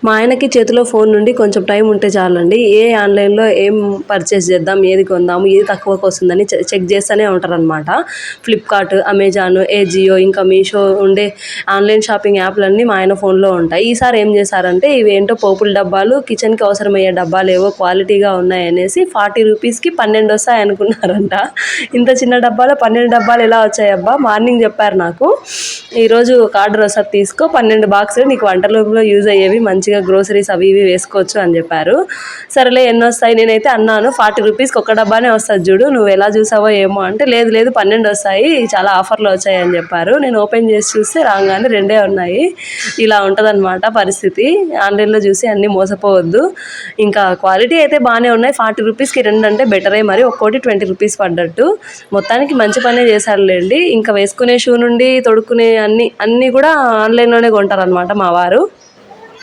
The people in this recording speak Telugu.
మా ఆయనకి చేతిలో ఫోన్ నుండి కొంచెం టైం ఉంటే చాలండి ఆన్లైన్లో ఏం పర్చేస్ చేద్దాం, ఏది కొందాము, ఏది తక్కువకు వస్తుందని చెక్ చేస్తూనే ఉంటారనమాట. ఫ్లిప్కార్ట్, అమెజాన్, ఏజియో, ఇంకా మీషో ఉండే ఆన్లైన్ షాపింగ్ యాప్లన్నీ మా ఆయన ఫోన్లో ఉంటాయి. ఈసారి ఏం చేశారంటే ఇవేంటో పోపుల డబ్బాలు, కిచెన్కి అవసరమయ్యే డబ్బాలు ఏవో క్వాలిటీగా ఉన్నాయనేసి 40 రూపీస్కి 12 వస్తాయి అనుకున్నారంట. ఇంత చిన్న డబ్బాలో 12 డబ్బాలు ఎలా వచ్చాయబ్బా? మార్నింగ్ చెప్పారు నాకు, ఈరోజు ఒక ఆర్డర్ వస్తుంది తీసుకో, 12 బాక్సులు నీకు వంట రూమ్లో యూజ్ అయ్యేవి, మంచిగా గ్రోసరీస్ అవి ఇవి వేసుకోవచ్చు అని చెప్పారు. సరేలే ఎన్ని వస్తాయి, నేనైతే అన్నాను 40 రూపీస్కి ఒక డబ్బానే వస్తుంది చూడు, నువ్వు ఎలా చూసావో ఏమో అంటే, లేదు లేదు 12 వస్తాయి, చాలా ఆఫర్లో వచ్చాయి అని చెప్పారు. నేను ఓపెన్ చేసి చూస్తే రాగానే 2 ఉన్నాయి. ఇలా ఉంటుందన్నమాట పరిస్థితి. ఆన్లైన్లో చూసి అన్నీ మోసపోవద్దు. ఇంకా క్వాలిటీ అయితే బాగానే ఉన్నాయి. 40 రూపీస్కి 2 అంటే బెటరే, మరి ఒక్కోటి 20 రూపీస్ పడ్డట్టు. మొత్తానికి మంచి పనే చేశారులేండి. ఇంకా వేసుకునే షూ నుండి తొడుక్కునే అన్నీ కూడా ఆన్లైన్లోనే కొంటారనమాట మా వారు.